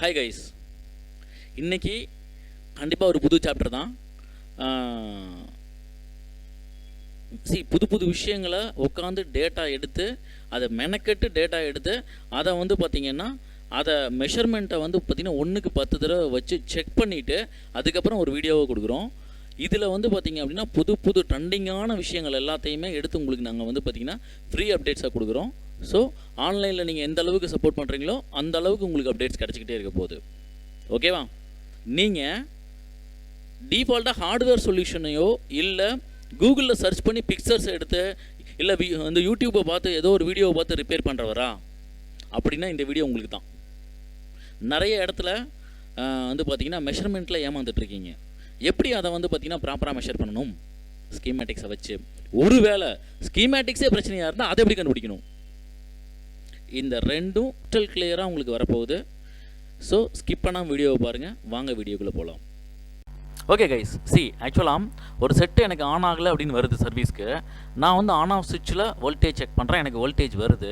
Hi guys, இன்றைக்கி கண்டிப்பாக ஒரு புது சாப்டர் தான். புது புது விஷயங்களை உட்காந்து டேட்டா எடுத்து அதை மெனக்கெட்டு டேட்டா எடுத்து அதை வந்து பார்த்திங்கன்னா அதை மெஷர்மெண்ட்டை வந்து பார்த்திங்கன்னா 1க்கு 10 தடவை வச்சு செக் பண்ணிவிட்டு அதுக்கப்புறம் ஒரு வீடியோவை கொடுக்குறோம். இதில் வந்து பார்த்திங்க அப்படின்னா புது புது ட்ரெண்டிங்கான விஷயங்கள் எல்லாத்தையுமே எடுத்து உங்களுக்கு நாங்கள் வந்து பார்த்திங்கன்னா ஃப்ரீ அப்டேட்ஸாக கொடுக்குறோம். ஸோ ஆன்லைனில் நீங்கள் எந்த அளவுக்கு சப்போர்ட் பண்ணுறீங்களோ அந்த அளவுக்கு உங்களுக்கு அப்டேட்ஸ் கிடச்சிக்கிட்டே இருக்க போகுது. ஓகேவா? நீங்கள் டிஃபால்ட்டாக ஹார்ட்வேர் சொல்யூஷனையோ இல்லை கூகுளில் சர்ச் பண்ணி பிக்சர்ஸ் எடுத்து இல்லை அந்த யூடியூப்பை பார்த்து ஏதோ ஒரு வீடியோவை பார்த்து ரிப்பேர் பண்ணுறவரா அப்படின்னா இந்த வீடியோ உங்களுக்கு தான். நிறைய இடத்துல வந்து பார்த்திங்கன்னா மெஷர்மெண்ட்டில் ஏமாந்துட்டுருக்கீங்க. எப்படி அதை வந்து பார்த்திங்கன்னா ப்ராப்பராக மெஷர் பண்ணணும் ஸ்கீமேட்டிக்ஸை வச்சு. ஒருவேளை ஸ்கீமேட்டிக்ஸே பிரச்சனையாக இருந்தால் அதை எப்படி கண்டுபிடிக்கணும்? இந்த ரெண்டும் டோட்டல் கிளியராக உங்களுக்கு வரப்போகுது. ஸோ ஸ்கிப் பண்ணாமல் வீடியோவை பாருங்கள். வாங்க வீடியோக்குள்ளே போகலாம். ஓகே கைஸ், ஆக்சுவலாக ஒரு செட்டு எனக்கு ஆன் ஆகலை அப்படின்னு வருது சர்வீஸ்க்கு. நான் வந்து ஆன் ஆஃப் சுவிட்சில் வோல்டேஜ் செக் பண்ணுறேன், எனக்கு வோல்டேஜ் வருது.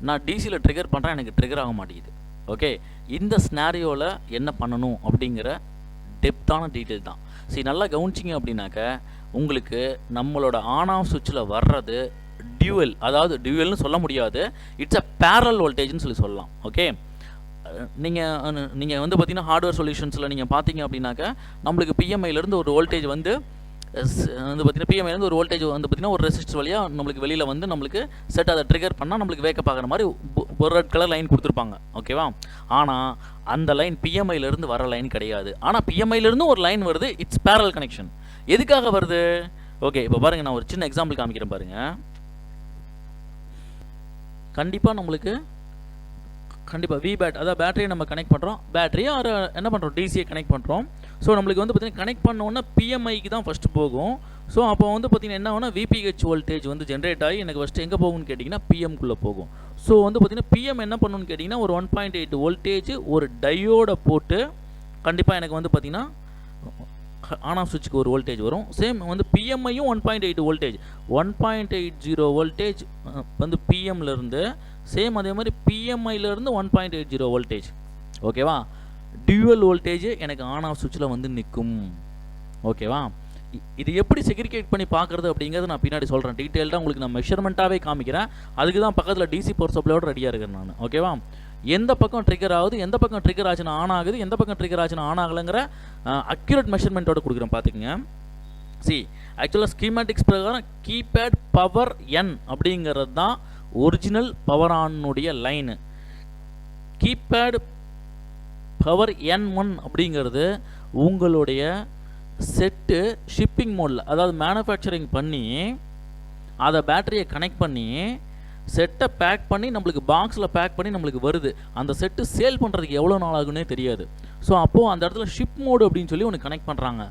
நான் டிசியில் ட்ரிகர் பண்ணுறேன், எனக்கு ட்ரிகர் ஆக மாட்டேங்குது. ஓகே, இந்த ஸ்னாரியோவில் என்ன பண்ணணும் அப்படிங்கிற டெப்த்தான டீட்டெயில் தான். நல்லா கவனிச்சிங்க அப்படின்னாக்க உங்களுக்கு நம்மளோட ஆன் ஆஃப் சுவிட்சில் வர்றது டியூவல், அதாவது டியூவல்னு சொல்ல முடியாது, இட்ஸ் அ பேரல் வோல்டேஜ்னு சொல்லலாம். ஓகே, நீங்கள் வந்து பார்த்தீங்கன்னா ஹார்ட்வேர் சொல்யூஷன்ஸில் நீங்கள் பார்த்தீங்க அப்படின்னாக்க நம்மளுக்கு பிஎம்ஐலேருந்து ஒரு வோல்டேஜ் வந்து பார்த்தீங்கன்னா பிஎம்ஐலேருந்து ஒரு வோல்டேஜ் வந்து பார்த்திங்கன்னா ஒரு ரெசிஸ்டர் வழியாக நம்மளுக்கு வெளியில் வந்து நம்மளுக்கு செட் அதை ட்ரிகர் பண்ணால் நம்மளுக்கு வேக்கப் ஆகிற மாதிரி ஒரு ரெட் கலர் லைன் கொடுத்துருப்பாங்க. ஓகேவா? ஆனால் அந்த லைன் பிஎம்ஐலேருந்து வர லைன் கிடையாது. ஆனால் பிஎம்ஐலேருந்து ஒரு லைன் வருது, இட்ஸ் பேரல் கனெக்ஷன். எதுக்காக வருது? ஓகே, இப்போ பாருங்கள், நான் ஒரு சின்ன எக்ஸாம்பிள் காமிக்கிறேன் பாருங்கள். கண்டிப்பாக விபேட், அதாவது பேட்டரியை நம்ம கனெக்ட் பண்ணுறோம், பேட்டரியை என்ன பண்ணுறோம், டிசியை கனெக்ட் பண்ணுறோம். ஸோ நம்மளுக்கு வந்து பார்த்திங்கன்னா கனெக்ட் பண்ணோன்னா பிஎம்ஐக்கு தான் ஃபஸ்ட்டு போகும். ஸோ அப்போ வந்து பார்த்திங்கன்னா என்ன ஆகுனா விபிஹெச் வோல்டேஜ் வந்து ஜென்ரேட் ஆகி எனக்கு ஃபஸ்ட்டு எங்கே போகும்னு கேட்டிங்கன்னா பிஎம்குள்ளே போகும். ஸோ வந்து பார்த்திங்கன்னா பிஎம் என்ன பண்ணணும்னு கேட்டிங்கன்னா ஒரு 1.8 வோல்டேஜ் ஒரு டையோடை போட்டு கண்டிப்பாக எனக்கு வந்து பார்த்திங்கன்னா ஆன் ஆஃப் சுவிட்சுக்கு ஒரு வோல்டேஜ் வரும். சேம் வந்து பிஎம்ஐயும் 1.8 வோல்டேஜ் 1.80 வோல்டேஜ் வந்து பிஎம்லேருந்து, சேம் அதே மாதிரி பிஎம்ஐலேருந்து 1.80 வோல்டேஜ். ஓகேவா? டியூவல் வோல்டேஜ் எனக்கு ஆன் ஆஃப் சுவிட்சில் வந்து நிற்கும். ஓகேவா? இது எப்படி செக்ரிகேட் பண்ணி பார்க்குறது அப்படிங்கிறது நான் பின்னாடி சொல்கிறேன். டீட்டெயில்டாக உங்களுக்கு நான் மெஷர்மெண்ட்டாகவே காமிக்கிறேன். அதுக்கு தான் பக்கத்தில் டிசி பவர் சப்ளையோடு ரெடியாக இருக்கேன் நான். ஓகேவா? எந்த பக்கம் ட்ரிகர் ஆகுது, எந்த பக்கம் ட்ரிகர் ஆச்சுன்னா ஆன் ஆகுது, எந்த பக்கம் ட்ரிகர் ஆச்சுன்னா ஆன் ஆகலைங்கிற அக்யூரேட் மெஷர்மெண்ட்டோடு கொடுக்குறேன் பார்த்துக்குங்க. ஆக்சுவலாக ஸ்கீமேட்டிக்ஸ் பிரகாரம் கீபேட் பவர் என் அப்படிங்கிறது தான் ஒரிஜினல் பவர் ஆனுடைய லைனு. கீபேட் பவர் N1 அப்படிங்கிறது உங்களுடைய செட்டு ஷிப்பிங் மோடில், அதாவது மேனுஃபேக்சரிங் பண்ணி அதை பேட்டரியை கனெக்ட் பண்ணி செட்டை பேக் பண்ணி நம்மளுக்கு பாக்ஸில் பேக் பண்ணி நம்மளுக்கு வருது. அந்த செட்டு சேல் பண்ணுறதுக்கு எவ்வளோ நாள் ஆகுன்னே தெரியாது. ஸோ அப்போது அந்த இடத்துல ஷிப் மோடு அப்படின்னு சொல்லி ஒன்று கனெக்ட் பண்ணுறாங்க.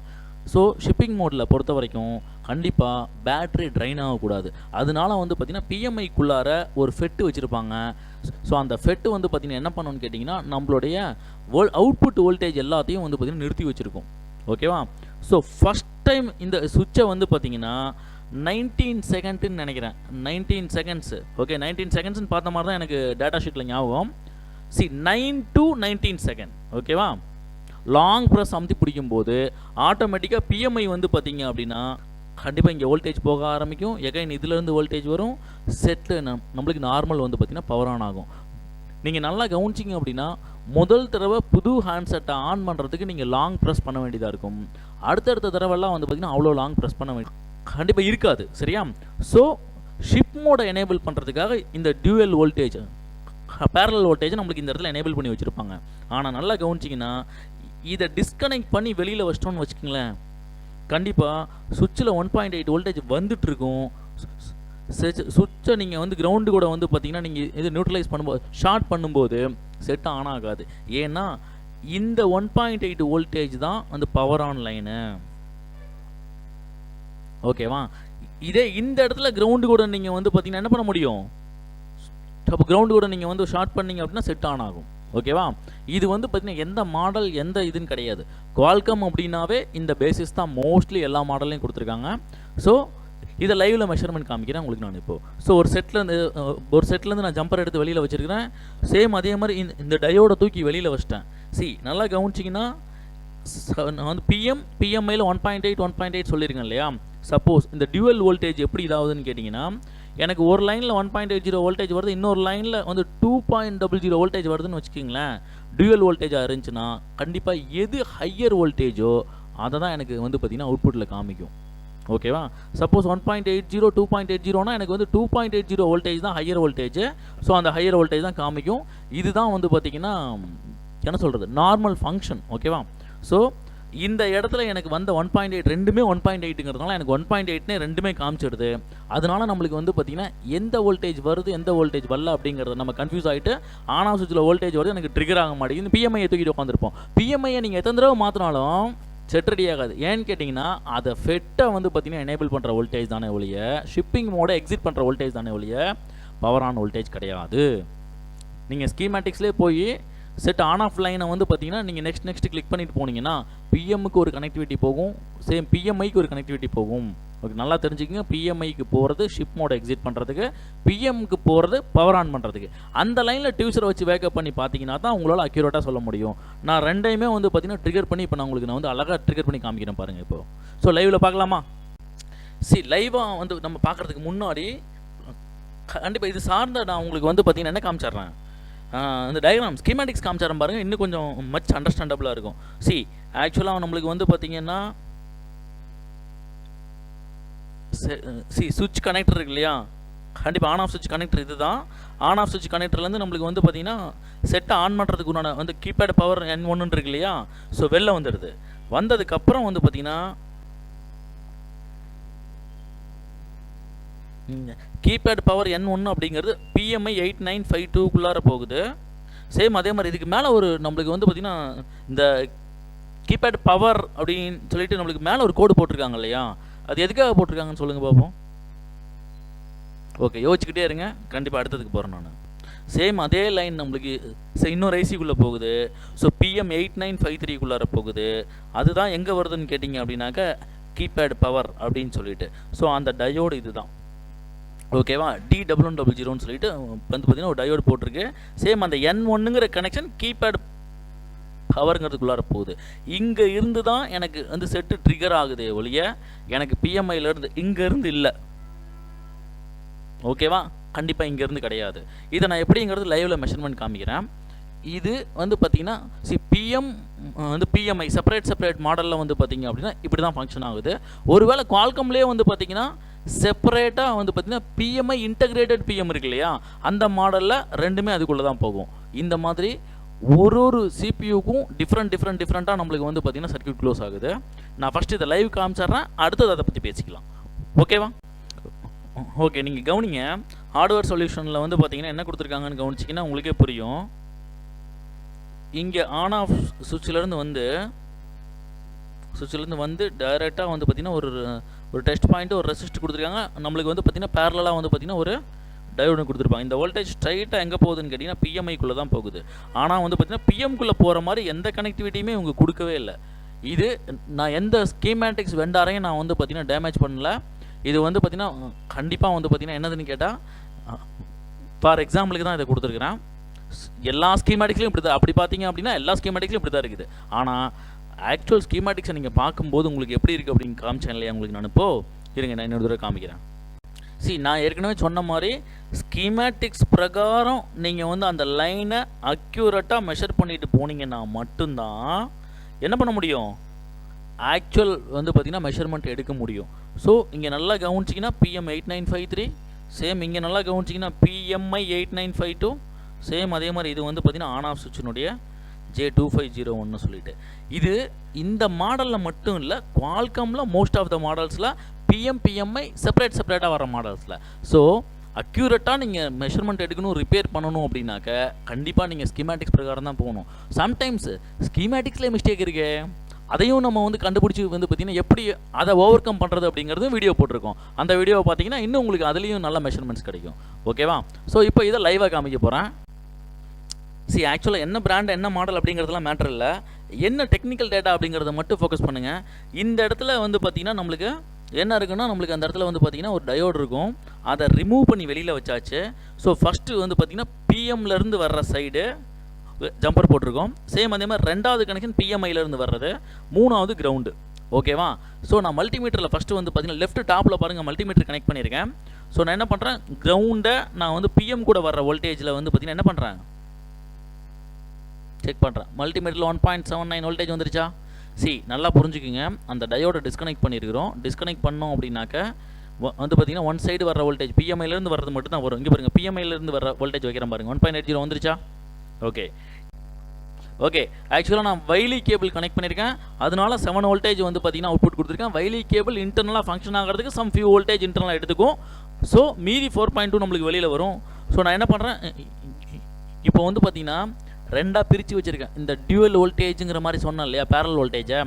ஸோ ஷிப்பிங் மோடில் பொறுத்த வரைக்கும் கண்டிப்பாக பேட்ரி ட்ரைன் ஆகக்கூடாது. அதனால வந்து பார்த்திங்கன்னா பிஎம்ஐக்குள்ளார ஒரு ஃபெட்டு வச்சுருப்பாங்க. ஸோ அந்த ஃபெட்டு வந்து பார்த்திங்கன்னா என்ன பண்ணணும்னு கேட்டிங்கன்னா நம்மளுடைய அவுட்புட் வோல்டேஜ் எல்லாத்தையும் வந்து பார்த்திங்கன்னா நிறுத்தி வச்சுருக்கோம். ஓகேவா? ஸோ ஃபஸ்ட் டைம் இந்த சுவிட்சை வந்து பார்த்திங்கன்னா 19 செகண்ட்னு நினைக்கிறேன், 19 செகண்ட்ஸ். ஓகே, 19 செகண்ட்ஸ்னு பார்த்த மாதிரி தான் எனக்கு டேட்டா ஷீட்டில் ஞாபகம். 9 to 19 செகண்ட். ஓகேவா? லாங் ப்ரெஸ் அமுத்தி பிடிக்கும்போது ஆட்டோமேட்டிக்காக பிஎம்ஐ வந்து பார்த்திங்க அப்படின்னா கண்டிப்பாக இங்கே வோல்டேஜ் போக ஆரம்பிக்கும். எகைன் இதிலேருந்து வோல்டேஜ் வரும். செட்டு நம்மளுக்கு நார்மல் வந்து பார்த்திங்கன்னா பவர் ஆன் ஆகும். நீங்கள் நல்லா கவனிச்சிங்க அப்படின்னா முதல் தடவை புது ஹேண்ட்செட்டை ஆன் பண்ணுறதுக்கு நீங்கள் லாங் ப்ரெஸ் பண்ண வேண்டியதாக இருக்கும். அடுத்தடுத்த தடவைலாம் வந்து பார்த்திங்கன்னா அவ்வளோ லாங் ப்ரெஸ் பண்ண வேண்டிய கண்டிப்பாக இருக்காது. சரியா? ஸோ ஷிப் மோடை எனேபிள் பண்ணுறதுக்காக இந்த டியூவல் வோல்டேஜ் பேரல் வோல்டேஜ் நம்மளுக்கு இந்த இடத்துல எனேபிள் பண்ணி வச்சுருப்பாங்க. ஆனால் நல்லா கவனிச்சிங்கன்னா இதை டிஸ்கனெக்ட் பண்ணி வெளியில் வச்சிட்டோன்னு வச்சுக்கோங்களேன், கண்டிப்பாக சுவிட்சில் 1.8 வோல்டேஜ் வந்துட்டுருக்கும். சுவிட்சை நீங்கள் வந்து கிரவுண்டு கூட வந்து பார்த்திங்கன்னா நீங்கள் இது நியூட்ரலைஸ் பண்ணும்போது ஷார்ட் பண்ணும்போது செட் ஆன் ஆகாது. ஏன்னா இந்த 1.8 வோல்டேஜ் தான் வந்து பவர் ஆன் லைனு. ஓகேவா? இதே இந்த இடத்துல கிரவுண்டு கூட நீங்கள் வந்து பார்த்திங்கன்னா என்ன பண்ண முடியும், அப்போ கிரவுண்டு கூட நீங்கள் வந்து ஷார்ட் பண்ணிங்க அப்படின்னா செட் ஆன் ஆகும். ஓகேவா? இது வந்து பார்த்திங்கன்னா எந்த மாடல் எந்த இதுன்னு கிடையாது. குவால்காம் அப்படின்னாவே இந்த பேசிஸ் தான் மோஸ்ட்லி எல்லா மாடல்லையும் கொடுத்துருக்காங்க. ஸோ இதை லைவில் மெஷர்மெண்ட் காமிக்கிறேன் உங்களுக்கு நான் இப்போது. ஸோ ஒரு செட்லேருந்து நான் ஜம்பர் எடுத்து வெளியில் வச்சுருக்கிறேன். சேம் அதே மாதிரி இந்த டயோட தூக்கி வெளியில் வச்சிட்டேன். நல்லா கவனிச்சிங்கன்னா நான் வந்து பிஎம்ஐயில் 1.8 சொல்லியிருக்கேன் இல்லையா. சப்போஸ் இந்த டியூவல் வோல்டேஜ் எப்படி இதாகுதுன்னு கேட்டிங்கன்னா, எனக்கு ஒரு லைனில் 1.80 வோல்டேஜ் வருது, இன்னொரு லைனில் வந்து 2.00 வோல்டேஜ் வருதுன்னு வச்சுக்கிங்களேன். டியூவல் வோல்டேஜாக இருந்துச்சுன்னா கண்டிப்பாக எது ஹையர் வோல்டேஜோ அதை தான் எனக்கு வந்து பார்த்திங்கன்னா அவுட்புட்டில் காமிக்கும். ஓகேவா. சப்போஸ் 1.80 2.80னா எனக்கு வந்து 2.80 வோல்டேஜ் தான் ஹையர் வோல்டேஜ். ஸோ அந்த ஹையர் வோல்டேஜ் தான் காமிக்கும். இதுதான் வந்து பார்த்திங்கன்னா என்ன சொல்கிறது, நார்மல் ஃபங்க்ஷன். ஓகேவா. ஸோ இந்த இடத்துல எனக்கு வந்த 1.8 ரெண்டுமே 1.8ங்கிறதுனால எனக்கு 1.8னே ரெண்டுமே காமிச்சிடுது. அதனால நம்மளுக்கு வந்து பார்த்திங்கன்னா எந்த வோல்டேஜ் வருது எந்த வோல்டேஜ் வரல அப்படிங்கிறத நம்ம கன்ஃபியூஸ் ஆகிட்டு ஆன் ஆஃப் சுவிட்சில் வோல்டேஜ் வருது எனக்கு ட்ரிகர் ஆக மாட்டேங்குது. பிஎம்ஐயை தூக்கிட்டு உட்காந்துருப்போம். பிஎம்ஐயை நீங்கள் எத்தனை தடவை மாற்றினாலும் செட் ரெடி ஆகாது. ஏன்னு கேட்டிங்கன்னா அதை ஃபெட்டை வந்து பார்த்திங்கன்னா எனேபிள் பண்ணுற வோல்டேஜ் தானே ஒழிய, ஷிப்பிங் மோடை எக்ஸிட் பண்ணுற வோல்டேஜ் தானே ஒழிய பவர் ஆன் வோல்டேஜ் கிடையாது. நீங்கள் ஸ்கீமேட்டிக்ஸ்லேயே போய் செட் ஆன் ஆஃப் லைனை வந்து பார்த்தீங்கன்னா நீங்கள் நெக்ஸ்ட் கிளிக் பண்ணிட்டு போனீங்கன்னா பிஎம்முக்கு ஒரு கனெக்டிவிட்டி போகும், சேம் பிஎம்ஐக்கு ஒரு கனெக்டிவிட்டி போகும். ஓகே, நல்லா தெரிஞ்சுக்கங்க. பிஎம்ஐக்கு போகிறது ஷிப் மோட எக்ஸிட் பண்ணுறதுக்கு, பிஎம்க்கு போகிறது பவர் ஆன் பண்ணுறதுக்கு. அந்த லைனில் டியூசரை வச்சு வேக்கப் பண்ணி பார்த்தீங்கன்னா தான் உங்களால் அக்யூரேட்டாக சொல்ல முடியும். நான் ரெண்டையுமே வந்து பார்த்தீங்கன்னா ட்ரிகர் பண்ணி இப்போ நான் உங்களுக்கு வந்து அழகாக ட்ரிகர் பண்ணி காமிக்கிறேன் பாருங்கள். இப்போ ஸோ லைவில் பார்க்கலாமா? லைவாக வந்து நம்ம பார்க்குறதுக்கு முன்னாடி கண்டிப்பாக இது சார்ந்த நான் உங்களுக்கு வந்து பார்த்தீங்கன்னா என்ன காமிச்சிட்றேன், இந்த டயக்ராம் ஸ்கீமேட்டிக்ஸ் காமிச்சாரம் பாருங்கள், இன்னும் கொஞ்சம் மச் அண்டர்ஸ்டாண்டபிளாக இருக்கும். ஆக்சுவலாக நம்மளுக்கு வந்து பார்த்தீங்கன்னா சுவிட்ச் கனெக்டர் இருக்கு இல்லையா, கண்டிப்பாக ஆன் ஆஃப் சுவிட்ச் கனெக்டர் இது தான். ஆன் ஆஃப் சுவிட்ச் கனெக்டர்லேருந்து நம்மளுக்கு வந்து பார்த்தீங்கன்னா செட்டை ஆன் பண்ணுறதுக்கு உண்டான வந்து கீபேட் பவர் N1 இருக்கு இல்லையா. ஸோ வெளில வந்துடுது. வந்ததுக்கப்புறம் வந்து பார்த்தீங்கன்னா கீபேட் பவர் N1 அப்படிங்கிறது PMI 8952க்குள்ளார போகுது. சேம் அதே மாதிரி இதுக்கு மேலே ஒரு நம்மளுக்கு வந்து பார்த்திங்கன்னா இந்த கீபேட் பவர் அப்படின்னு சொல்லிட்டு நம்மளுக்கு மேலே ஒரு கோடு போட்டிருக்காங்க இல்லையா, அது எதுக்காக போட்டிருக்காங்கன்னு சொல்லுங்கள் பார்ப்போம். ஓகே, யோசிச்சுக்கிட்டே இருங்க, கண்டிப்பாக அடுத்ததுக்கு போகிறேன் நான். சேம் அதே லைன் நம்மளுக்கு இன்னொரு ஐசிக்குள்ளே போகுது. ஸோ PM 8953க்குள்ளார போகுது. அதுதான் எங்கே வருதுன்னு கேட்டிங்க அப்படின்னாக்க கீபேட் பவர் அப்படின்னு சொல்லிட்டு. ஸோ அந்த டயோடு இது தான். ஓகேவா, D1100 சொல்லிட்டு வந்து பார்த்தீங்கன்னா ஒரு டயோடு போட்டிருக்கு. சேம் அந்த N1ங்கிற கனெக்ஷன் கீபேட் பவருங்கிறதுக்குள்ளார போகுது. இங்கே இருந்து தான் எனக்கு வந்து செட்டு ட்ரிகர் ஆகுது ஒழிய எனக்கு PMIலேருந்து இங்கேருந்து இல்லை. ஓகேவா, கண்டிப்பாக இங்கேருந்து கிடையாது. இதை நான் எப்படிங்கிறது லைவில் மெஷர்மெண்ட் காமிக்கிறேன். இது வந்து பார்த்தீங்கன்னா பிஎம் வந்து PMI செப்பரேட் மாடலில் வந்து பார்த்தீங்க அப்படின்னா இப்படி தான் ஃபங்க்ஷன் ஆகுது. ஒருவேளை குவால்கம்லேயே வந்து பார்த்தீங்கன்னா செப்பரேட்டாக வந்து பார்த்தீங்கன்னா PMI இன்டகிரேட்டட் PM இருக்கு இல்லையா, அந்த மாடலில் ரெண்டுமே அதுக்குள்ளே தான் போகும். இந்த மாதிரி ஒரு சிபியூக்கும் டிஃப்ரெண்ட்டாக நம்மளுக்கு வந்து பார்த்தீங்கன்னா சர்க்யூட் க்ளோஸ் ஆகுது. நான் ஃபஸ்ட்டு இதை லைவ் காமிச்சிட்றேன், அடுத்தது அதை பற்றி பேசிக்கலாம். ஓகேவா? ஓகே, நீங்கள் கவனிங்க. ஹார்ட்வேர் சொல்யூஷனில் வந்து பார்த்தீங்கன்னா என்ன கொடுத்துருக்காங்கன்னு கவனிச்சிங்கன்னா உங்களுக்கே புரியும். இங்கே ஆன் ஆஃப் சுவிட்சிலேருந்து வந்து டைரெக்டாக வந்து பார்த்திங்கன்னா ஒரு டெஸ்ட் பாயிண்ட்டு ஒரு ரெசிஸ்ட் கொடுத்துருக்காங்க. நம்மளுக்கு வந்து பார்த்திங்கன்னா பேரலாக வந்து பார்த்திங்கன்னா ஒரு டயோடு கொடுத்துருப்பாங்க. இந்த வோல்டேஜ் ஸ்ட்ரைட்டாக எங்கே போகுதுன்னு கேட்டிங்கன்னா PMIக்குள்ளே தான் போகுது. ஆனால் வந்து பார்த்திங்கன்னா PMக்குள்ளே போகிற மாதிரி எந்த கனெக்டிவிட்டியுமே இவங்க கொடுக்கவே இல்லை. இது நான் எந்த ஸ்கீமேட்டிக்ஸ் வெண்டாரையும் நான் வந்து பார்த்திங்கன்னா டேமேஜ் பண்ணல. இது வந்து பார்த்திங்கன்னா கண்டிப்பாக வந்து பார்த்திங்கன்னா என்னதுன்னு கேட்டால் ஃபார் எக்ஸாம்பிளுக்கு தான் இதை கொடுத்துருக்குறேன். எல்லா ஸ்கீமேட்டிக்ஸ்லையும் இப்படி தான். அப்படி பார்த்தீங்க அப்படின்னா எல்லா ஸ்கீமேட்டிக்ஸ்லையும் இப்படி தான் இருக்குது. ஆனால் ஆக்சுவல் ஸ்கீமேட்டிக்ஸை நீங்கள் பார்க்கும்போது உங்களுக்கு எப்படி இருக்குது அப்படின்னு காமிச்சேன் இல்லையா உங்களுக்கு நான். இருங்க, நான் இன்னொரு தடவை காமிக்கிறேன். நான் ஏற்கனவே சொன்ன மாதிரி ஸ்கீமேட்டிக்ஸ் பிரகாரம் நீங்கள் வந்து அந்த லைனை அக்யூரேட்டாக மெஷர் பண்ணிட்டு போனீங்கன்னா மட்டும்தான் என்ன பண்ண முடியும், ஆக்சுவல் வந்து பார்த்திங்கன்னா மெஷர்மெண்ட் எடுக்க முடியும். ஸோ இங்கே நல்லா கவனிச்சிங்கன்னா PM 8953, சேம் இங்கே நல்லா கவனிச்சிங்கன்னா PMI 8952, சேம் அதே மாதிரி இது வந்து பார்த்திங்கன்னா ஆன் ஆஃப் சுவிட்சினுடைய J2501 சொல்லிட்டு. இது இந்த மாடலில் மட்டும் இல்லை, குவால்கமில் மோஸ்ட் ஆஃப் த மாடல்ஸில் PMI செப்பரேட்டாக வர மாடல்ஸில். ஸோ அக்யூரேட்டாக நீங்கள் மெஷர்மெண்ட் எடுக்கணும், ரிப்பேர் பண்ணணும் அப்படின்னாக்க கண்டிப்பாக நீங்கள் ஸ்கீமேட்டிக்ஸ் பிரகாரம் தான் போகணும். சம்டைம்ஸ் ஸ்கீமேட்டிக்ஸ்லேயே மிஸ்டேக் இருக்கு, அதையும் நம்ம வந்து கண்டுபிடிச்சி வந்து பார்த்திங்கன்னா எப்படி அதை ஓவர் கம் பண்ணுறது அப்படிங்கிறது வீடியோ போட்டிருக்கோம். அந்த வீடியோவை பார்த்தீங்கன்னா இன்னும் உங்களுக்கு அதுலேயும் நல்ல மெஷர்மெண்ட்ஸ் கிடைக்கும். ஓகேவா? ஸோ இப்போ இதை லைவாக காமிக்க போகிறேன். ஆக்சுவலாக என்ன பிராண்ட் என்ன மாடல் அப்படிங்கிறதுலாம் மேட்டர் இல்லை, என்ன டெக்னிக்கல் டேட்டா அப்படிங்கிறத மட்டும் ஃபோக்கஸ் பண்ணுங்கள். இந்த இடத்துல வந்து பார்த்திங்கன்னா நம்மளுக்கு என்ன இருக்குன்னா நம்மளுக்கு அந்த இடத்துல வந்து பார்த்திங்கன்னா ஒரு டயோடு இருக்கும், அதை ரிமூவ் பண்ணி வெளியில் வச்சாச்சு. ஸோ ஃபஸ்ட்டு வந்து பார்த்திங்கன்னா பிஎம்லேருந்து வர்ற சைடு ஜம்பர் போட்டிருக்கோம். சேம் அதே மாதிரி ரெண்டாவது கனெக்ஷன் பிஎம்ஐலேருந்து வர்றது, மூணாவது கிரவுண்டு. ஓகேவா? ஸோ நான் மல்டிமீட்டரில் ஃபஸ்ட்டு வந்து பார்த்திங்கன்னா லெஃப்ட் டாப்பில் பாருங்கள் மல்டிமீட்டர் கனெக்ட் பண்ணியிருக்கேன். ஸோ நான் என்ன பண்ணுறேன், கிரவுண்டை நான் வந்து பிஎம் கூட வர்ற வோல்டேஜில் வந்து பார்த்திங்கன்னா என்ன பண்ணுறேன், செக் பண்ணுறேன். மல்டிமீட்டரில் 1.79 வோல்டேஜ் வந்துருச்சா? நல்லா புரிஞ்சுக்குங்க, அந்த டயோடை டிஸ்கனெக்ட் பண்ணியிருக்கிறோம். டிஸ்கனெக்ட் பண்ணோம் அப்படின்னாக்க வந்து பார்த்தீங்கன்னா ஒன் சைடு வர வோல்டேஜ் பிஎம்ஐலேருந்து வர்றது மட்டும் தான் வரும். இங்கே பாருங்கள், பிஎம்ஐலேருந்து வர வோல்டேஜ் வைக்கிறேன் பாருங்கள், 1.80 வந்துருச்சா? Okay okay. ஆக்சுவலாக நான் வைலி கேபிள் கனெக்ட் பண்ணியிருக்கேன், அதனால 7 வோல்டேஜ் வந்து பார்த்தீங்கன்னா அவுட்புட் கொடுத்துருக்கேன். வைலி கேபிள் இன்டர்னலாக ஃபங்க்ஷன் ஆகிறதுக்கு சம் ஃபியூ வோல்டேஜ் இன்டர்னலாக எடுத்துக்கும். ஸோ மீதி 4.2 நம்மளுக்கு வெளியில் வரும். ஸோ நான் என்ன பண்ணுறேன், இப்போ வந்து பார்த்தீங்கன்னா ரெண்டாக பிரித்து வச்சுருக்கேன். இந்த டியூவல் வோல்டேஜுங்கிற மாதிரி சொன்னேன் இல்லையா, பேரல் வோல்டேஜை,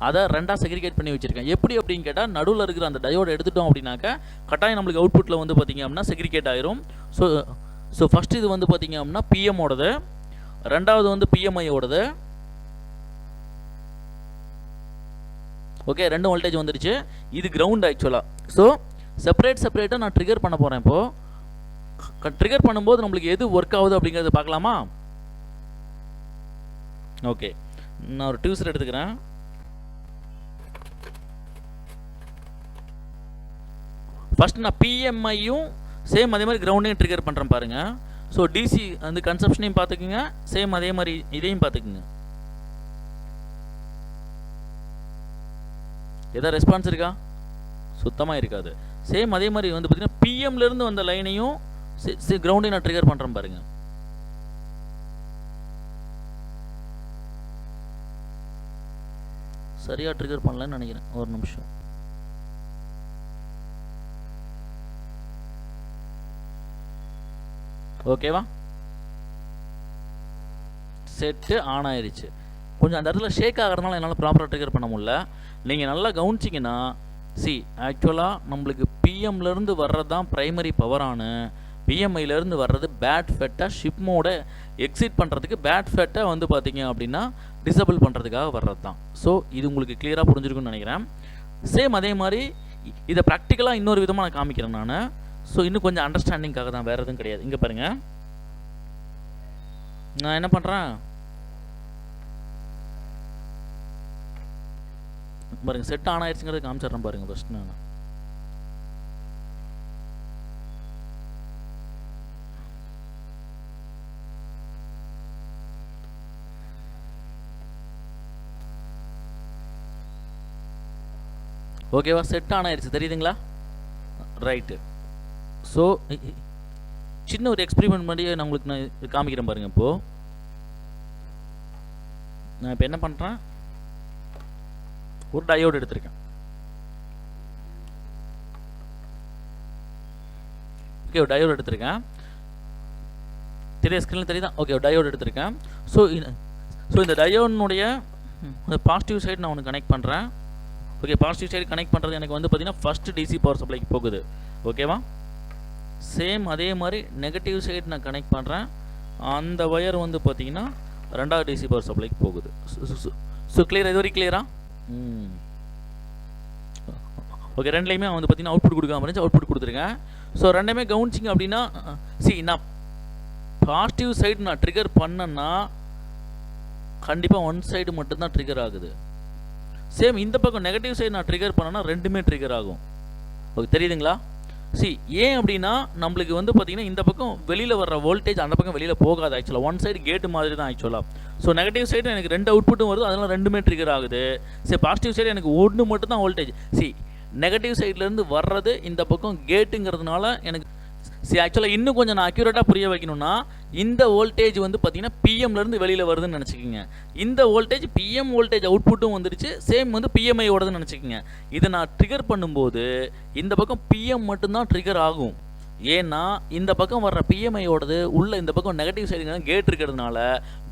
அதை ரெண்டாக செக்ரிகேட் பண்ணி வச்சுருக்கேன். எப்படி அப்படின்னு கேட்டால், நடுவில் இருக்கிற அந்த டயோடு எடுத்துட்டோம் அப்படின்னாக்கா கட்டாயம் நம்மளுக்கு அவுட்புட்டில் வந்து பார்த்திங்க அப்படின்னா செக்ரிகேட் ஆயிரும். ஸோ ஃபஸ்ட்டு இது வந்து பார்த்திங்க அப்படின்னா பிஎம்மோடது, ரெண்டாவது வந்து பிஎம்ஐயோடது. ஓகே, 2 வோல்டேஜ் வந்துருச்சு. இது கிரவுண்ட் ஆக்சுவலாக. ஸோ செப்பரேட்டாக நான் ட்ரிகர் பண்ண போகிறேன். இப்போது ட்ரிகர் பண்ணும்போது நம்மளுக்கு எது ஒர்க் ஆகுது அப்படிங்கிறத பார்க்கலாமா? ஓகே, நான் ஒரு டியூசர் எடுத்துக்கிறேன். ஃபஸ்ட் நான் பிஎம்ஐயும் சேம் அதே மாதிரி கிரவுண்டையும் ட்ரிகர் பண்ணுறேன் பாருங்கள். ஸோ டிசி அந்த கன்சப்ஷனையும் பார்த்துக்குங்க, சேம் அதே மாதிரி இதையும் பார்த்துக்குங்க. எதாவது ரெஸ்பான்ஸ் இருக்கா? சுத்தமாக இருக்காது. சேம் அதே மாதிரி வந்து பார்த்தீங்கன்னா பிஎம்லேருந்து வந்த லைனையும் கிரவுண்டையும் நான் ட்ரிகர் பண்ணுறேன் பாருங்கள். சரியாக ட்ரிகர் பண்ணலன்னு நினைக்கிறேன், ஒரு நிமிஷம். ஓகேவா? செட்டு ஆன் ஆயிடுச்சு. கொஞ்சம் அந்த இடத்துல ஷேக் ஆகிறதுனால என்னால் ப்ராப்பராக ட்ரிகர் பண்ண முடியல. நீங்கள் நல்லா கவனிச்சிங்கன்னா ஆக்சுவலாக நம்மளுக்கு பிஎம்லேருந்து வர்றது தான் ப்ரைமரி பவரானு, பிஎம்ஐலேருந்து வர்றது பேட் ஃபெட்டை ஷிப் மோட எக்ஸிட் பண்ணுறதுக்கு, பேட் ஃபெட்டை வந்து பார்த்திங்க அப்படின்னா டிசபிள் பண்ணுறதுக்காக வர்றது தான். ஸோ இது உங்களுக்கு கிளியராக புரிஞ்சிருக்குன்னு நினைக்கிறேன். சேம் அதே மாதிரி இதை ப்ராக்டிக்கலாக இன்னொரு விதமாக நான் காமிக்கிறேன் நான். ஸோ இன்னும் கொஞ்சம் அண்டர்ஸ்டாண்டிங்காக தான், வேறு எதுவும் கிடையாது. இங்கே பாருங்கள், நான் என்ன பண்ணுறேன் பாருங்கள், செட் ஆன் ஆயிடுச்சுங்கிறத காமிச்சிட்றேன் பாருங்கள். ஃபஸ்ட் நான் ஓகேவா, செட் ஆன் ஆயிடுச்சு, தெரியுதுங்களா? ரைட்டு. ஸோ சின்ன ஒரு எக்ஸ்பெரிமெண்ட் பண்ணியே நான் உங்களுக்கு நான் காமிக்கிறேன் பாருங்கள். இப்போது நான் இப்போ என்ன பண்ணுறேன், ஒரு டயோடு எடுத்திருக்கேன். ஓகே, ஒரு டயோடு எடுத்திருக்கேன். தெரிய ஸ்க்ரீனில் தெரியுதா? ஓகே, ஒரு டயோடு எடுத்திருக்கேன். ஸோ இந்த டயோனுடைய பாசிட்டிவ் சைடு நான் ஒன்று கனெக்ட் பண்ணுறேன். ஓகே, பாசிட்டிவ் சைடு கனெக்ட் பண்ணுறது எனக்கு வந்து பார்த்தீங்கன்னா ஃபஸ்ட்டு டிசி பவர் சப்ளைக்கு போகுது. ஓகேவா? சேம் அதே மாதிரி நெகட்டிவ் சைடு நான் கனெக்ட் பண்ணுறேன். அந்த ஒயர் வந்து பார்த்தீங்கன்னா ரெண்டாவது டிசி பவர் சப்ளைக்கு போகுது. ஸோ கிளியர், இது வரைக்கும் கிளியரா? ஓகே, ரெண்டுலேயுமே வந்து பார்த்தீங்கன்னா அவுட்புட் கொடுக்காம இருந்துச்சு, அவுட்புட் கொடுத்துருக்கேன். ஸோ ரெண்டுமே கவனிச்சிங்க அப்படின்னா நான் பாசிட்டிவ் சைடு நான் ட்ரிகர் பண்ணேன்னா கண்டிப்பாக ஒன் சைடு மட்டும்தான் ட்ரிகர் ஆகுது. சேம் இந்த பக்கம் நெகட்டிவ் சைடு நான் ட்ரிகர் பண்ணேன்னா ரெண்டுமே ட்ரிகர் ஆகும். ஓகே, தெரியுதுங்களா? ஏன் அப்படின்னா நம்மளுக்கு வந்து பார்த்தீங்கன்னா இந்த பக்கம் வெளியில் வர்ற வோல்டேஜ் அந்த பக்கம் வெளியில் போகாது. ஆக்சுவலாக ஒன் சைடு கேட்டு மாதிரி தான் ஆக்சுவலாக. ஸோ நெகட்டிவ் சைடு எனக்கு 2 அவுட்புட்டும் வருது, அதெல்லாம் ரெண்டுமே ட்ரிகர் ஆகுது. பாசிட்டிவ் சைடு எனக்கு ஒன்று மட்டும் தான் வோல்டேஜ். நெகட்டிவ் சைட்லேருந்து வர்றது இந்த பக்கம் கேட்டுங்கிறதுனால எனக்கு ஆக்சுவலாக இன்னும் கொஞ்சம் நான் அக்யூரேட்டாக புரிய வைக்கணும்னா, இந்த வோல்டேஜ் வந்து பார்த்தீங்கன்னா பிஎம்லேருந்து வெளியில் வருதுன்னு நினச்சிக்கிங்க. இந்த வோல்டேஜ் பிஎம் வோல்டேஜ் அவுட்புட்டும் வந்துருச்சு, சேம் வந்து பிஎம்ஐயோடதுன்னு நினச்சிக்கிங்க. இதை நான் ட்ரிகர் பண்ணும்போது இந்த பக்கம் பிஎம் மட்டும்தான் ட்ரிகர் ஆகும். ஏன்னா இந்த பக்கம் வர்ற பிஎம்ஐயோடது உள்ள இந்த பக்கம் நெகட்டிவ் சைடு கேட் இருக்கிறதுனால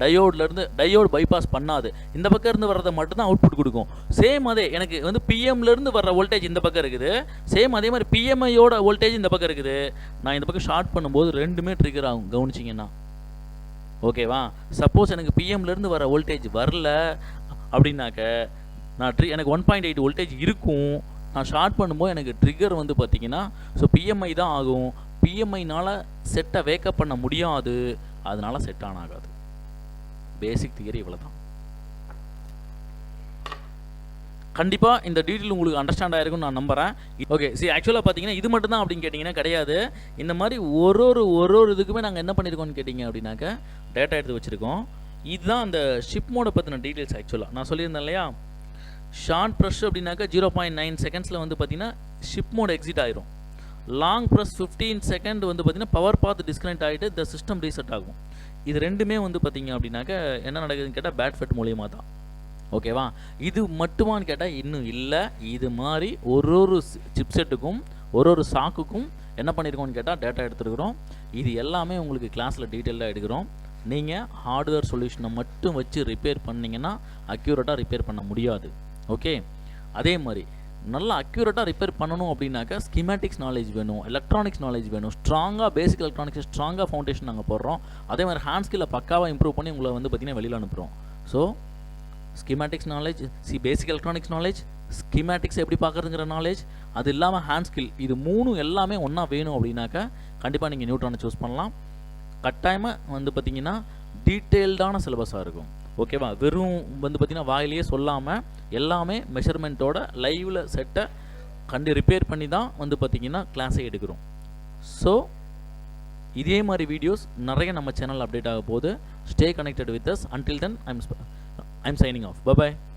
டயோடு பைபாஸ் பண்ணாது. இந்த பக்கம் இருந்து வர்றதை மட்டும்தான் அவுட்புட் கொடுக்கும். சேம் அதே எனக்கு வந்து பிஎம்லேருந்து வர்ற வோல்டேஜ் இந்த பக்கம் இருக்குது, சேம் அதே மாதிரி பிஎம்ஐயோட வோல்டேஜ் இந்த பக்கம் இருக்குது. நான் இந்த பக்கம் ஷார்ட் பண்ணும்போது ரெண்டுமே ட்ரிகர் ஆகும், கவனிச்சிங்கன்னா. ஓகேவா? சப்போஸ் எனக்கு பிஎம்லேருந்து வர வோல்டேஜ் வரல அப்படின்னாக்க நான் எனக்கு 1.8 வோல்டேஜ் இருக்கும், நான் ஷார்ட் பண்ணும்போது எனக்கு ட்ரிகர் வந்து பார்த்தீங்கன்னா ஸோ பிஎம்ஐ தான் ஆகும். பிஎம்ஐனால் செட்டை வேக்கப் பண்ண முடியாது, அதனால செட் ஆன் ஆகாது. பேசிக் தியரி இவ்வளோ தான். கண்டிப்பாக இந்த டீட்டெயில் உங்களுக்கு அண்டர்ஸ்டாண்ட் ஆகிருக்குன்னு நான் நம்புகிறேன். ஓகே, சரி, ஆக்சுவலாக பார்த்தீங்கன்னா இது மட்டும் தான் அப்படின்னு கேட்டிங்கன்னா கிடையாது. இந்த மாதிரி ஒரு இதுக்குமே நாங்கள் என்ன பண்ணியிருக்கோம்னு கேட்டிங்க அப்படின்னாக்க டேட்டா எடுத்து வச்சுருக்கோம். இதுதான் அந்த ஷிப் மோடை பற்றின டீட்டெயில்ஸ். ஆக்சுவலாக நான் சொல்லியிருந்தேன் இல்லையா, ஷார்ட் ப்ரெஷ் அப்படின்னாக்கா 0.9 செகண்ட்ஸில் வந்து பார்த்தீங்கன்னா ஷிப் மோட் எக்ஸிட் ஆயிரும். லாங் ப்ரெஸ் 15 செகண்ட் வந்து பார்த்தீங்கன்னா பவர் பாத் டிஸ்கனெக்ட் ஆகிட்டு த சிஸ்டம் ரீசெட் ஆகும். இது ரெண்டுமே வந்து பார்த்தீங்க அப்படின்னாக்க என்ன நடக்குதுன்னு கேட்டால் பேட் ஃபெட் மூலியமாக தான். ஓகேவா, இது மட்டுமான்னு கேட்டால் இன்னும் இல்லை. இது மாதிரி ஒரு சிப்செட்டுக்கும் ஒரு சாக்குக்கும் என்ன பண்ணியிருக்கோம்னு கேட்டால் டேட்டா எடுத்துருக்குறோம். இது எல்லாமே உங்களுக்கு கிளாஸில் டீட்டெயிலாக எடுக்கிறோம். நீங்கள் ஹார்ட்வேர் சொல்யூஷனை மட்டும் வச்சு ரிப்பேர் பண்ணிங்கன்னா அக்யூரேட்டாக ரிப்பேர் பண்ண முடியாது. ஓகே, அதே மாதிரி நல்லா அக்யூரேட்டாக ரிப்பேர் பண்ணணும் அப்படின்னாக்கா ஸ்கிமேட்டிக்ஸ் நாலேஜ் வேணும், எலக்ட்ரானிக்ஸ் நாலேஜ் வேணும். ஸ்ட்ராங்காக பேசிக் எலக்ட்ரானிக்ஸ் ஸ்ட்ராங்காக ஃபவுண்டேஷன் நாங்கள் போடுறோம். அதே மாதிரி ஹேண்ட் ஸ்கில்லை பக்காவாக இம்ப்ரூவ் பண்ணி உங்களை வந்து பார்த்திங்கன்னா வெளியில் அனுப்புகிறோம். ஸோ ஸ்கிமேட்டிக்ஸ் நாலேஜ், பேசிக் எலக்ட்ரானிக்ஸ் நாலேஜ், ஸ்கிமேட்டிக்ஸ் எப்படி பார்க்குறதுங்கிற நாலேஜ், அது இல்லாமல் ஹேண்ட் ஸ்கில், இது 3 எல்லாமே ஒன்றா வேணும் அப்படின்னாக்கா கண்டிப்பாக நீங்கள் நியூட்ரானை சூஸ் பண்ணலாம். கட்டாயமாக வந்து பார்த்திங்கன்னா டீட்டெயில்டான சிலபஸாக இருக்கும். ஓகேவா, வெறும் வந்து பார்த்திங்கன்னா வாயிலேயே சொல்லாமல் எல்லாமே மெஷர்மெண்ட்டோட லைவில் செட்டை ரிப்பேர் பண்ணி தான் வந்து பார்த்திங்கன்னா கிளாஸை எடுக்கிறோம். ஸோ இதே மாதிரி வீடியோஸ் நிறைய நம்ம சேனல் அப்டேட் ஆக போகுது. Stay connected with us. Until then I'm signing off. Bye bye.